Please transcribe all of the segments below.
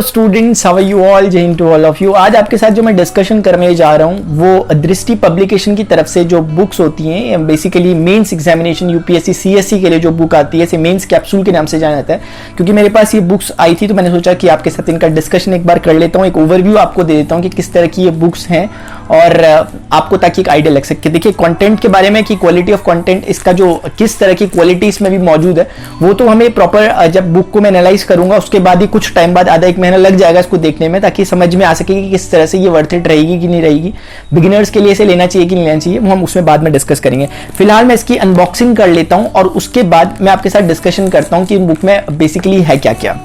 Students, how are you all? Jai Hind to all of you. आज आपके साथ जो मैं डिस्कशन करने जा रहा हूँ वो दृष्टि पब्लिकेशन की तरफ से जो बुक्स होती हैं, basically mains examination UPSC CSC के लिए जो बुक आती है, इसे मेंस कैप्सूल के नाम से जाना जाता है। क्योंकि मेरे पास ये बुक्स आई थी तो मैंने सोचा कि आपके साथ इनका डिस्कशन एक बार कर लेता हूँ, एक ओवरव्यू आपको दे देता हूँ कि किस तरह की ये बुक्स हैं और आपको ताकि एक आइडिया लग सके। देखिए कंटेंट के बारे में कि क्वालिटी ऑफ कंटेंट, इसका जो किस तरह की क्वालिटी इसमें भी मौजूद है वो तो हमें प्रॉपर जब बुक को मैं एनालाइज करूंगा उसके बाद ही कुछ टाइम बाद आधा एक महीना लग जाएगा इसको देखने में, ताकि समझ में आ सके कि किस तरह से ये वर्थ इट रहेगी कि नहीं रहेगी, बिगिनर्स के लिए इसे लेना चाहिए कि नहीं लेना चाहिए, वो हम उसमें बाद में डिस्कस करेंगे। फिलहाल मैं इसकी अनबॉक्सिंग कर लेता हूं और उसके बाद मैं आपके साथ डिस्कशन करता हूं कि बुक में बेसिकली है क्या क्या।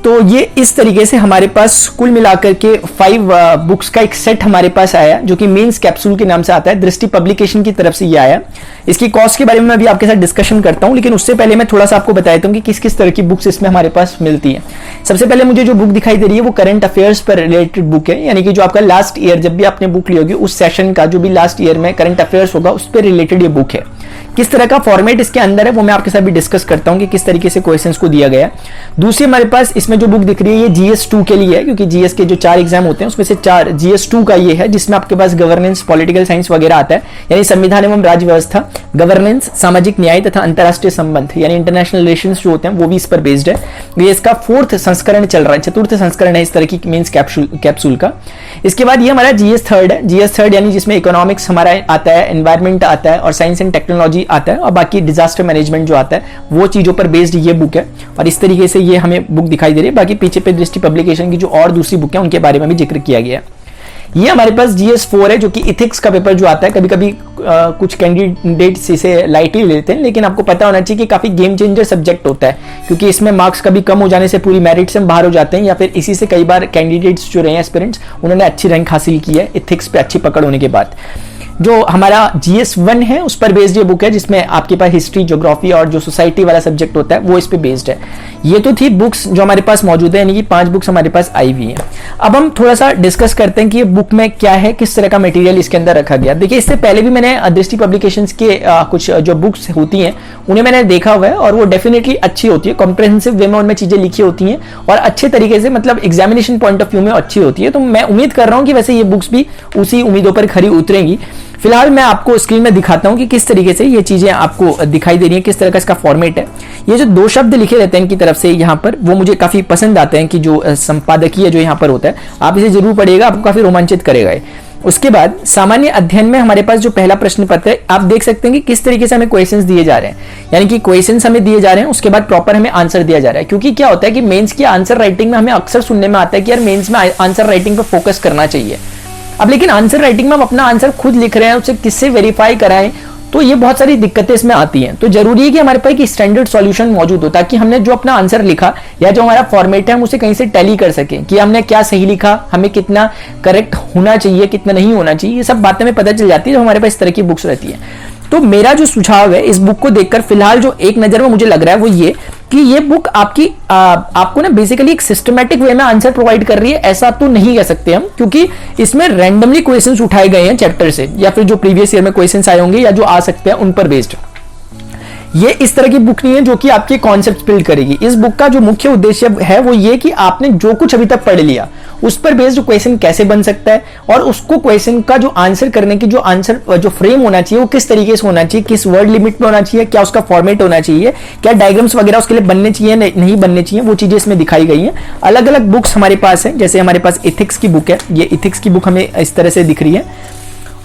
तो ये इस तरीके से हमारे पास कुल मिलाकर के 5 बुक्स का एक सेट हमारे पास आया जो कि मेंस कैप्सूल के नाम से आता है, दृष्टि पब्लिकेशन की तरफ से ये आया। इसकी कॉस्ट के बारे में मैं अभी आपके साथ डिस्कशन करता हूं, लेकिन उससे पहले मैं थोड़ा सा आपको बता देता हूं कि किस किस तरह की बुक्स इसमें हमारे पास मिलती हैं। सबसे पहले मुझे जो बुक दिखाई दे रही है वो करंट अफेयर्स पर रिलेटेड बुक है, यानी कि जो आपका लास्ट ईयर जब भी आपने बुक ली होगी उस सेशन का जो भी लास्ट ईयर में करंट अफेयर्स होगा उस पर रिलेटेड ये बुक है। किस तरह का फॉर्मेट इसके अंदर है वो मैं आपके साथ भी डिस्कस करता हूं कि किस तरीके से क्वेश्चंस को दिया गया है। दूसरी हमारे पास इसमें जो बुक दिख रही है ये जीएस 2 के लिए है, क्योंकि जीएस के जो 4 एग्जाम होते हैं उसमें से 4 जीएस 2 का ये है, जिसमें आपके पास गवर्नेंस, पॉलिटिकल साइंस वगैरह आता है, यानी संविधान एवं राज्य व्यवस्था, गवर्नेंस, सामाजिक न्याय तथा अंतरराष्ट्रीय संबंध यानी इंटरनेशनल रिलेशंस जो होते हैं वो भी इस पर बेस्ड है। ये इसका 4th संस्करण चल रहा है, 4th संस्करण है इस तरह की मेंस कैप्सूल का। इसके बाद ये हमारा जीएस 3 है, जीएस 3 यानी जिसमें इकोनॉमिक्स हमारा आता है, एनवायरमेंट आता है और साइंस एंड टेक्नोलॉजी आता है और बाकी डिजास्टर मैनेजमेंट जो आता है वो चीजों पर बेस्ड ये बुक है। और इस तरीके से ये हमें बुक दिखाई दे रही है। बाकी पीछे पे दृष्टि पब्लिकेशन की जो और दूसरी बुक है उनके बारे में भी जिक्र किया गया है। ये हमारे पास जीएस 4 है जो कि इथिक्स का पेपर जो आता है, कभी कभी कुछ कैंडिडेट्स इसे लाइटली लेते हैं, लेकिन आपको पता होना चाहिए कि काफी गेम चेंजर सब्जेक्ट होता है, क्योंकि इसमें मार्क्स कभी कम हो जाने से पूरी मेरिट से हम बाहर हो जाते हैं, या फिर इसी से कई बार कैंडिडेट्स जो रहे हैं एस्पिरेंट्स उन्होंने अच्छी रैंक हासिल की है इथिक्स पे अच्छी पकड़ होने के बाद। जो हमारा जीएस 1 है उस पर बेस्ड ये बुक है, जिसमें आपके पास हिस्ट्री, ज्योग्राफी और जो सोसाइटी वाला सब्जेक्ट होता है वो इस पे बेस्ड है। ये तो थी बुक्स जो हमारे पास मौजूद है, यानी कि 5 बुक्स हमारे पास आई हुई हैं। अब हम थोड़ा सा डिस्कस करते हैं कि ये बुक में क्या है, किस तरह का मटेरियल इसके अंदर रखा गया। देखिए इससे पहले भी मैंने दृष्टि पब्लिकेशंस के कुछ जो बुक्स होती हैं उन्हें मैंने देखा हुआ है और वो डेफिनेटली अच्छी होती है, कॉम्प्रिहेंसिव वे में उनमें चीजें लिखी होती हैं और अच्छे तरीके से, मतलब एग्जामिनेशन पॉइंट ऑफ व्यू में अच्छी होती है। तो मैं उम्मीद कर रहा हूं कि वैसे ये बुक्स भी उसी उम्मीदों पर खरी उतरेंगी। फिलहाल मैं आपको स्क्रीन में दिखाता हूं कि किस तरीके से ये चीजें आपको दिखाई दे रही हैं, किस तरह का इसका फॉर्मेट है। ये जो 2 शब्द लिखे रहते हैं इनकी तरफ से यहाँ पर वो मुझे काफी पसंद आते हैं कि जो संपादकीय जो यहाँ पर होता है, आप इसे जरूर पढ़िएगा, आपको काफी रोमांचित करेगा। उसके बाद सामान्य अध्ययन में हमारे पास जो पहला प्रश्न पत्र है, आप देख सकते हैं कि किस तरीके से हमें क्वेश्चंस दिए जा रहे हैं, यानी कि क्वेश्चंस हमें दिए जा रहे हैं, उसके बाद प्रॉपर हमें आंसर दिया जा रहा है। क्योंकि क्या होता है कि मेंस की आंसर राइटिंग में हमें अक्सर सुनने में आता है कि यार मेंस में आंसर राइटिंग पर फोकस करना चाहिए। अब लेकिन आंसर राइटिंग में हम अपना आंसर खुद लिख रहे हैं, उसे किससे वेरीफाई कराएं, तो ये बहुत सारी दिक्कतें इसमें आती हैं। तो जरूरी है कि हमारे पास एक स्टैंडर्ड सॉल्यूशन मौजूद हो, ताकि हमने जो अपना आंसर लिखा या जो हमारा फॉर्मेट है हम उसे कहीं से टैली कर सकें कि हमने क्या सही लिखा, हमें कितना करेक्ट होना चाहिए, कितना नहीं होना चाहिए, ये सब बातें हमें पता चल जाती है जब हमारे पास इस तरह की बुक्स रहती है। तो मेरा जो सुझाव है इस बुक को देखकर फिलहाल जो एक नजर में मुझे लग रहा है वो ये कि ये बुक आपको ना बेसिकली एक सिस्टमैटिक वे में आंसर प्रोवाइड कर रही है, ऐसा तो नहीं कह सकते हम, क्योंकि इसमें रैंडमली क्वेश्चंस उठाए गए हैं चैप्टर से, या फिर जो प्रीवियस ईयर में क्वेश्चंस आए होंगे या जो आ सकते हैं उन पर बेस्ड। ये इस तरह की बुक नहीं है जो कि आपके कॉन्सेप्ट बिल्ड करेगी। इस बुक का जो मुख्य उद्देश्य है वो ये कि आपने जो कुछ अभी तक पढ़ लिया उस पर बेस्ड क्वेश्चन कैसे बन सकता है और उसको क्वेश्चन का जो आंसर करने की जो आंसर जो फ्रेम होना चाहिए वो किस तरीके से होना चाहिए, किस वर्ड लिमिट में होना चाहिए, क्या उसका फॉर्मेट होना चाहिए, क्या डायग्राम्स वगैरह उसके लिए बनने चाहिए नहीं बनने चाहिए, वो चीजें इसमें दिखाई गई हैं। अलग अलग बुक्स हमारे पास है, जैसे हमारे पास इथिक्स की बुक है, ये इथिक्स की बुक हमें इस तरह से दिख रही है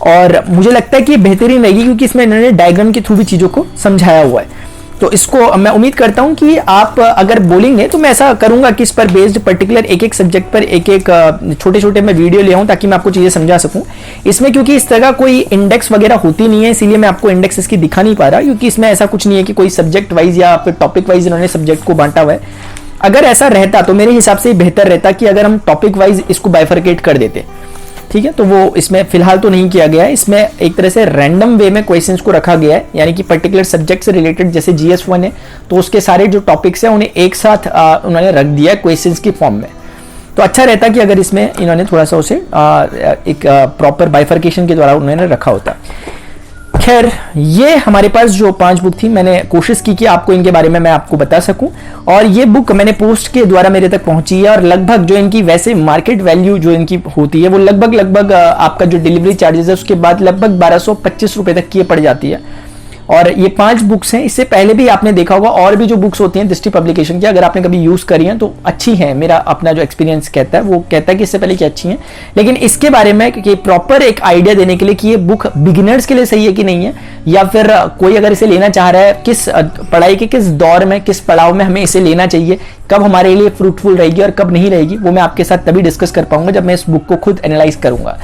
और मुझे लगता है कि ये बेहतरीन रहेगी क्योंकि इसमें इन्होंने डायग्राम के थ्रू भी चीजों को समझाया हुआ है। तो इसको मैं उम्मीद करता हूं कि आप अगर बोलेंगे तो मैं ऐसा करूंगा कि इस पर बेस्ड पर्टिकुलर एक सब्जेक्ट पर एक छोटे छोटे मैं वीडियो ले आऊं ताकि मैं आपको चीजें समझा सकूं। इसमें क्योंकि इस तरह का कोई इंडेक्स वगैरह होती नहीं है, इसीलिए मैं आपको इंडेक्स इसकी दिखा नहीं पा रहा, क्योंकि इसमें ऐसा कुछ नहीं है कि कोई सब्जेक्ट वाइज या फिर टॉपिक वाइज इन्होंने सब्जेक्ट को बांटा हुआ है। अगर ऐसा रहता तो मेरे हिसाब से बेहतर रहता कि अगर हम टॉपिक वाइज इसको बाइफरकेट कर देते, ठीक है। तो वो इसमें फिलहाल तो नहीं किया गया है, इसमें एक तरह से रैंडम वे में क्वेश्चंस को रखा गया है, यानी कि पर्टिकुलर सब्जेक्ट से रिलेटेड जैसे जीएस 1 है तो उसके सारे जो टॉपिक्स हैं उन्हें एक साथ उन्होंने रख दिया है क्वेश्चंस की फॉर्म में। तो अच्छा रहता कि अगर इसमें इन्होंने थोड़ा सा उसे एक प्रॉपर बाइफरकेशन के द्वारा उन्होंने रखा होता। खैर, ये हमारे पास जो 5 बुक थी, मैंने कोशिश की कि आपको इनके बारे में मैं आपको बता सकूं, और ये बुक मैंने पोस्ट के द्वारा मेरे तक पहुंची है, और लगभग जो इनकी वैसे मार्केट वैल्यू जो इनकी होती है वो लगभग आपका जो डिलीवरी चार्जेस है उसके बाद लगभग 1225 रुपए तक की ये पड़ जाती है। और ये 5 बुक्स हैं। इससे पहले भी आपने देखा होगा और भी जो बुक्स होती हैं दृष्टि पब्लिकेशन की, अगर आपने कभी यूज करी हैं तो अच्छी हैं, मेरा अपना जो एक्सपीरियंस कहता है वो कहता है कि इससे पहले की अच्छी हैं। लेकिन इसके बारे में कि प्रॉपर एक आइडिया देने के लिए कि ये बुक बिगिनर्स के लिए सही है कि नहीं है, या फिर कोई अगर इसे लेना चाह रहा है, किस पढ़ाई के किस दौर में, किस पड़ाव में हमें इसे लेना चाहिए, कब हमारे लिए फ्रूटफुल रहेगी और कब नहीं रहेगी, वो मैं आपके साथ तभी डिस्कस कर पाऊंगा जब मैं इस बुक को खुद एनालाइज करूंगा।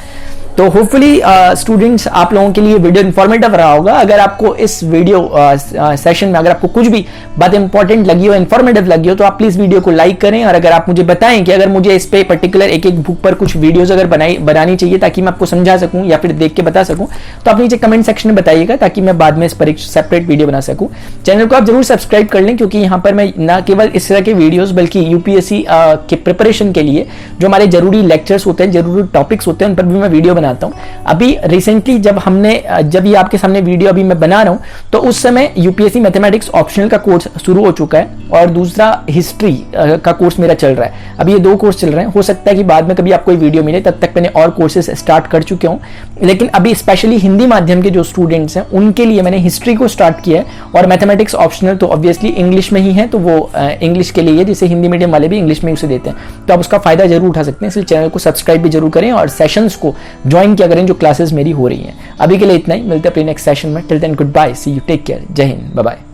तो होपफुली स्टूडेंट्स, आप लोगों के लिए वीडियो इन्फॉर्मेटिव रहा होगा। अगर आपको इस वीडियो सेशन में अगर आपको कुछ भी बात इंपॉर्टेंट लगी हो, इन्फॉर्मेटिव लगी हो, तो आप प्लीज वीडियो को लाइक करें। और अगर आप मुझे बताएं कि अगर मुझे इस पे पर्टिकुलर एक एक बुक पर कुछ वीडियोस अगर बनानी चाहिए ताकि मैं आपको समझा सकूं या फिर देख के बता सकूं, तो आप नीचे कमेंट सेक्शन में बताइएगा ताकि मैं बाद में इस पर एक सेपरेट वीडियो बना सकूं। चैनल को आप जरूर सब्सक्राइब कर लें, क्योंकि यहाँ पर मैं न केवल इस तरह के वीडियोस बल्कि यूपीएससी के प्रिपरेशन के लिए जो हमारे जरूरी लेक्चर्स होते हैं, जरूरी टॉपिक्स होते हैं, उन पर भी मैं वीडियो बनाता हूँ। अभी रिसेंटली जब ये आपके सामने वीडियो अभी मैं बना रहा हूं, तो उस समय यूपीएससी मैथमेटिक्स ऑप्शनल का कोर्स शुरू हो चुका है और दूसरा हिस्ट्री का कोर्स मेरा चल रहा है। अभी ये 2 कोर्स चल रहे हैं। हो सकता है कि बाद में कभी आपको वीडियो मिले, तब तक मैंने और कोर्सेज स्टार्ट कर चुके हूं। लेकिन अभी स्पेशली हिंदी माध्यम के जो स्टूडेंट्स हैं उनके लिए मैंने हिस्ट्री को स्टार्ट किया है, और मैथमेटिक्स ऑप्शनल तो ऑब्वियसली इंग्लिश में ही है, तो वो इंग्लिश के लिए, जिसे हिंदी मीडियम वाले भी इंग्लिश में उसे देते हैं, तो आप उसका फायदा जरूर उठा सकते हैं। इसलिए चैनल को सब्सक्राइब भी जरूर करें और सेशंस को ज्वाइन किया करें जो क्लासेस मेरी हो रही हैं। अभी के लिए इतना ही, मिलते हैं अपने नेक्स्ट सेशन में। Till then good bye, see you, take care, जय हिंद, बाय बाय।